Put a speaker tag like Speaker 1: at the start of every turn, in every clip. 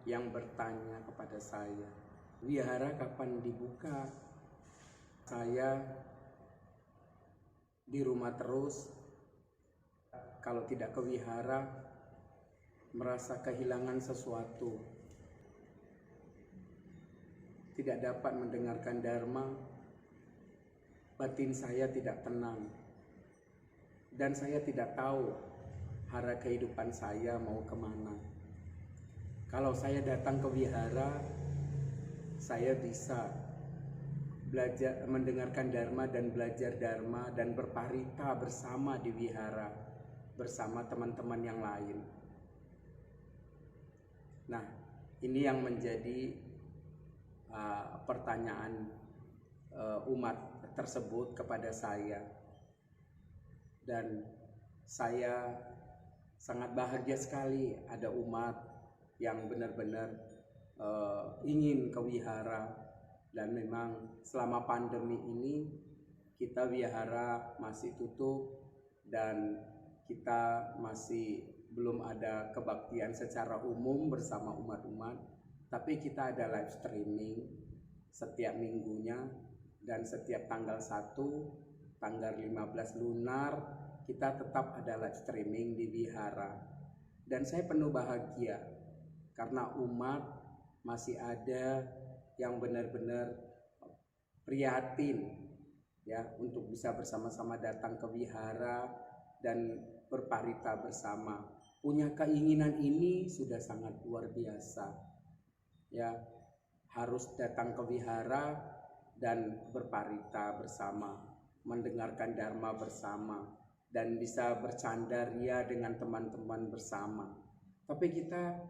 Speaker 1: yang bertanya kepada saya, wihara kapan dibuka? Saya di rumah terus, kalau tidak ke wihara merasa kehilangan sesuatu, tidak dapat mendengarkan dharma, batin saya tidak tenang, dan saya tidak tahu arah kehidupan saya mau kemana. Kalau saya datang ke wihara, saya bisa belajar, mendengarkan dharma dan belajar dharma dan berparita bersama di wihara bersama teman-teman yang lain. Nah, ini yang menjadi pertanyaan umat tersebut kepada saya, dan saya sangat bahagia sekali ada umat yang benar-benar ingin ke wihara. Dan memang selama pandemi ini kita wihara masih tutup dan kita masih belum ada kebaktian secara umum bersama umat-umat, tapi kita ada live streaming setiap minggunya, dan setiap tanggal 1, tanggal 15 lunar kita tetap ada live streaming di wihara. Dan saya penuh bahagia karena umat masih ada yang benar-benar prihatin ya untuk bisa bersama-sama datang ke wihara dan berparita bersama. Punya keinginan ini sudah sangat luar biasa. Ya, harus datang ke wihara dan berparita bersama, mendengarkan dharma bersama, dan bisa bercanda ria dengan teman-teman bersama. Tapi kita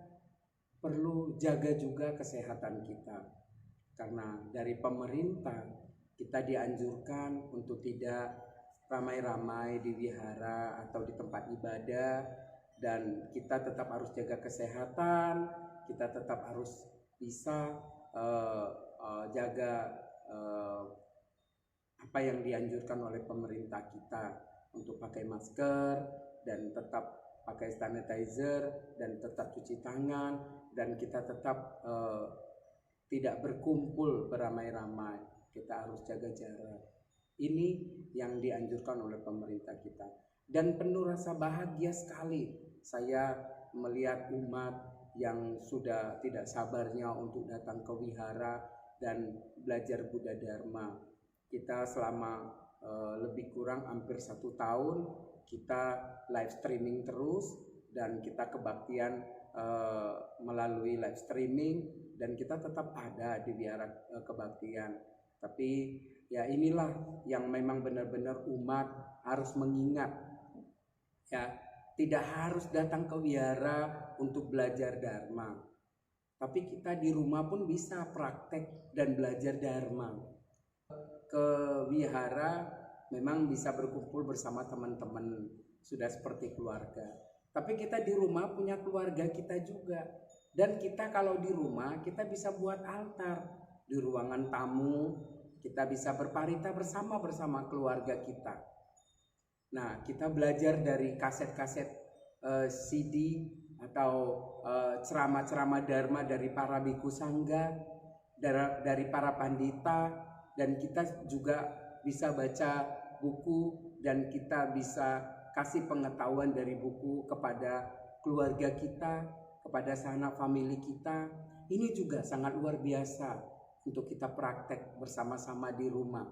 Speaker 1: perlu jaga juga kesehatan kita. Karena dari pemerintah kita dianjurkan untuk tidak ramai-ramai di wihara atau di tempat ibadah, dan kita tetap harus jaga kesehatan, kita tetap harus bisa jaga apa yang dianjurkan oleh pemerintah kita untuk pakai masker dan tetap pakai sanitizer dan tetap cuci tangan, dan kita tetap tidak berkumpul beramai-ramai, kita harus jaga jarak. Ini yang dianjurkan oleh pemerintah kita. Dan penuh rasa bahagia sekali saya melihat umat yang sudah tidak sabarnya untuk datang ke wihara dan belajar Buddha Dharma. Kita selama lebih kurang hampir 1 tahun kita live streaming terus, dan kita kebaktian melalui live streaming, dan kita tetap ada di wihara kebaktian. Tapi ya inilah yang memang benar-benar umat harus mengingat, ya, tidak harus datang ke wihara untuk belajar dharma, tapi kita di rumah pun bisa praktek dan belajar dharma. Ke wihara memang bisa berkumpul bersama teman-teman, sudah seperti keluarga, tapi kita di rumah punya keluarga kita juga. Dan kita kalau di rumah kita bisa buat altar di ruangan tamu, kita bisa berparita bersama keluarga kita. Nah, kita belajar dari kaset-kaset CD atau ceramah-ceramah dharma dari para bhikkhu sangga, dari para pandita, dan kita juga bisa baca buku dan kita bisa kasih pengetahuan dari buku kepada keluarga kita, kepada sanak famili kita. Ini juga sangat luar biasa untuk kita praktek bersama-sama di rumah.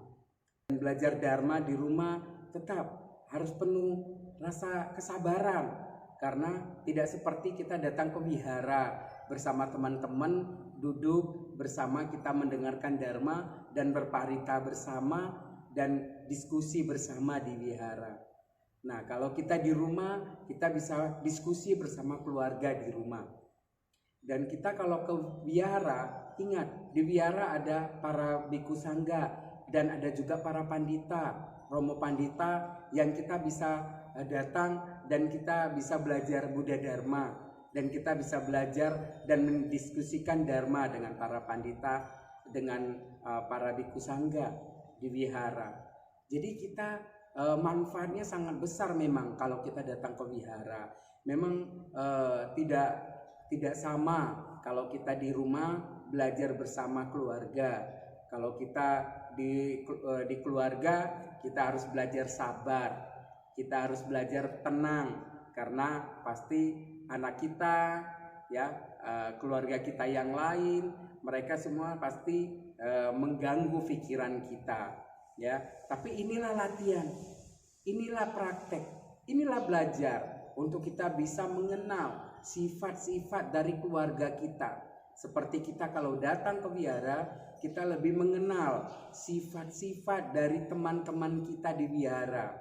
Speaker 1: Dan belajar dharma di rumah tetap harus penuh rasa kesabaran, karena tidak seperti kita datang ke wihara bersama teman-teman, duduk bersama kita mendengarkan dharma dan berparita bersama dan diskusi bersama di wihara. Nah, kalau kita di rumah, kita bisa diskusi bersama keluarga di rumah. Dan kita kalau ke wihara, ingat, di wihara ada para bhikkhu sangga dan ada juga para pandita, romo pandita, yang kita bisa datang dan kita bisa belajar Buddha Dharma, dan kita bisa belajar dan mendiskusikan dharma dengan para pandita, dengan para bhikkhu sangga di wihara. Jadi kita manfaatnya sangat besar memang kalau kita datang ke wihara. Memang tidak sama kalau kita di rumah belajar bersama keluarga. Kalau kita di keluarga, kita harus belajar sabar, kita harus belajar tenang, karena pasti anak kita, ya, keluarga kita yang lain, mereka semua pasti mengganggu pikiran kita, ya. Tapi inilah latihan, inilah praktek, inilah belajar untuk kita bisa mengenal sifat-sifat dari keluarga kita. Seperti kita kalau datang ke wihara, kita lebih mengenal sifat-sifat dari teman-teman kita di wihara,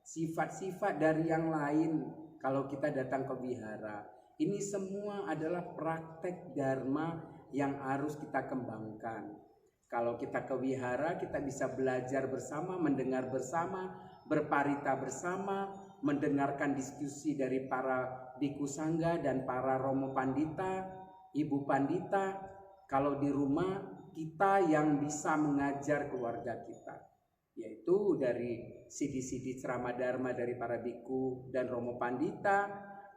Speaker 1: sifat-sifat dari yang lain kalau kita datang ke wihara. Ini semua adalah praktek dharma yang harus kita kembangkan. Kalau kita ke wihara, kita bisa belajar bersama, mendengar bersama, berparita bersama, mendengarkan diskusi dari para biku sangga dan para romo pandita, ibu pandita. Kalau di rumah, kita yang bisa mengajar keluarga kita, yaitu dari sidi-sidi ceramah dharma dari para biku dan romo pandita,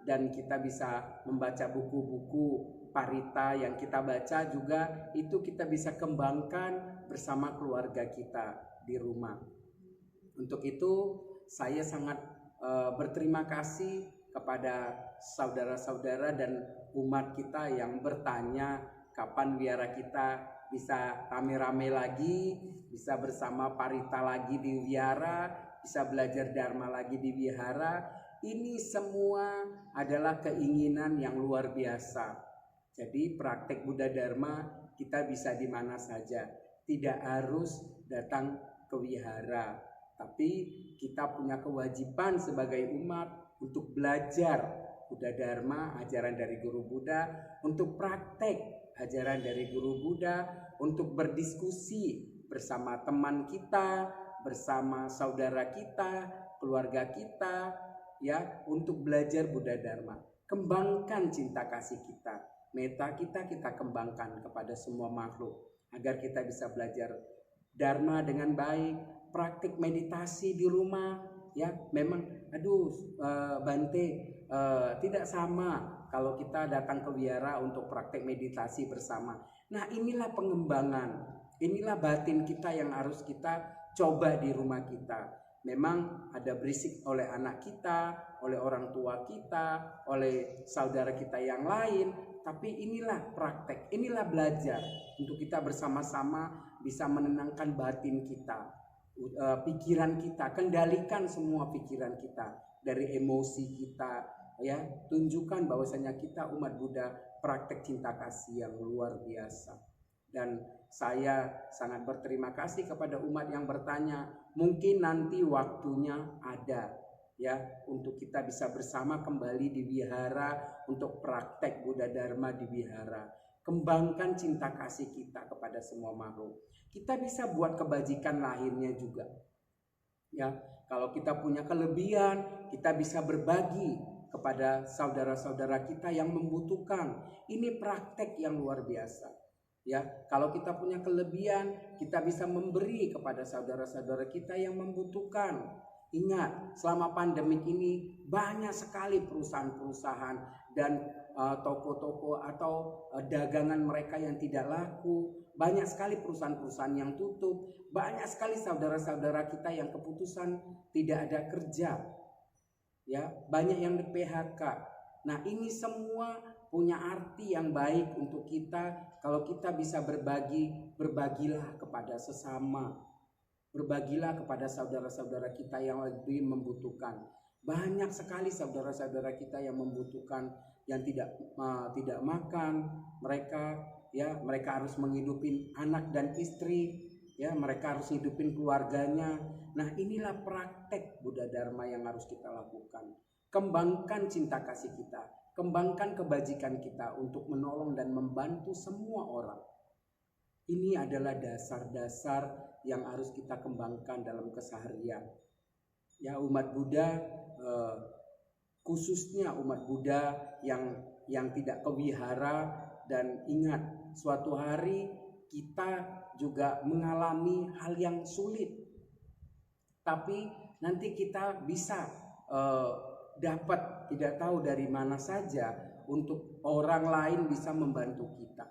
Speaker 1: dan kita bisa membaca buku-buku parita yang kita baca juga, itu kita bisa kembangkan bersama keluarga kita di rumah. Untuk itu saya sangat berterima kasih kepada saudara-saudara dan umat kita yang bertanya kapan wihara kita bisa rame-rame lagi, bisa bersama parita lagi di wihara, bisa belajar dharma lagi di wihara. Ini semua adalah keinginan yang luar biasa. Jadi praktek Buddha Dharma kita bisa di mana saja, tidak harus datang ke wihara, tapi kita punya kewajiban sebagai umat untuk belajar Buddha Dharma, ajaran dari Guru Buddha, untuk praktek ajaran dari Guru Buddha, untuk berdiskusi bersama teman kita, bersama saudara kita, keluarga kita, ya, untuk belajar Buddha Dharma. Kembangkan cinta kasih kita, metta kita kembangkan kepada semua makhluk agar kita bisa belajar Dharma dengan baik. Praktik meditasi di rumah, ya, memang Bante, tidak sama kalau kita datang ke wihara untuk praktek meditasi bersama. Nah, inilah pengembangan, inilah batin kita yang harus kita coba di rumah kita. Memang ada berisik oleh anak kita, oleh orang tua kita, oleh saudara kita yang lain, tapi inilah praktek, inilah belajar untuk kita bersama-sama bisa menenangkan batin kita, pikiran kita, kendalikan semua pikiran kita dari emosi kita, ya, tunjukkan bahwasanya kita umat Buddha praktek cinta kasih yang luar biasa. Dan saya sangat berterima kasih kepada umat yang bertanya, mungkin nanti waktunya ada, ya, untuk kita bisa bersama kembali di wihara untuk praktek Buddha Dharma di wihara. Kembangkan cinta kasih kita kepada semua makhluk. Kita bisa buat kebajikan lahirnya juga, ya. Kalau kita punya kelebihan, kita bisa berbagi kepada saudara-saudara kita yang membutuhkan. Ini praktek yang luar biasa, ya. Kalau kita punya kelebihan, kita bisa memberi kepada saudara-saudara kita yang membutuhkan. Ingat, selama pandemik ini banyak sekali perusahaan-perusahaan dan toko-toko atau dagangan mereka yang tidak laku. Banyak sekali perusahaan-perusahaan yang tutup. Banyak sekali saudara-saudara kita yang keputusan tidak ada kerja, ya, banyak yang di PHK. Nah, ini semua punya arti yang baik untuk kita. Kalau kita bisa berbagi, berbagilah kepada sesama, berbagilah kepada saudara-saudara kita yang lebih membutuhkan. Banyak sekali saudara-saudara kita yang membutuhkan, yang tidak makan, mereka harus menghidupin anak dan istri, ya, mereka harus hidupin keluarganya. Nah, inilah praktek Buddha Dharma yang harus kita lakukan. Kembangkan cinta kasih kita, kembangkan kebajikan kita untuk menolong dan membantu semua orang. Ini adalah dasar-dasar yang harus kita kembangkan dalam keseharian, ya, umat Buddha, khususnya umat Buddha yang tidak ke wihara. Dan ingat, suatu hari kita juga mengalami hal yang sulit, tapi nanti kita bisa dapat, tidak tahu dari mana saja, untuk orang lain bisa membantu kita.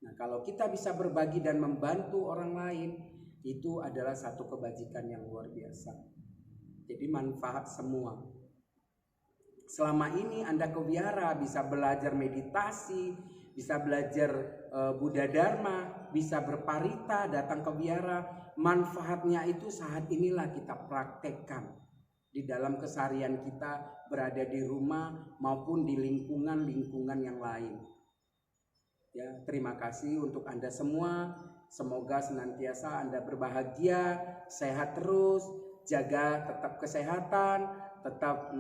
Speaker 1: Nah, kalau kita bisa berbagi dan membantu orang lain, itu adalah satu kebajikan yang luar biasa. Jadi manfaat semua. Selama ini Anda ke wihara bisa belajar meditasi, bisa belajar Buddha Dharma, bisa berparita, datang ke wihara. Manfaatnya itu saat inilah kita praktekkan di dalam keseharian kita, berada di rumah maupun di lingkungan-lingkungan yang lain. Ya, terima kasih untuk Anda semua. Semoga senantiasa Anda berbahagia, sehat terus, jaga tetap kesehatan, tetap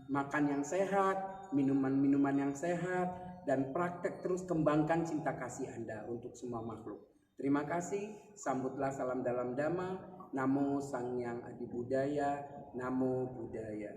Speaker 1: makan yang sehat, minuman-minuman yang sehat, dan praktek terus kembangkan cinta kasih Anda untuk semua makhluk. Terima kasih, sambutlah salam dalam Dhamma. Namo Sang Hyang Adi Budaya, Namo Buddhaya.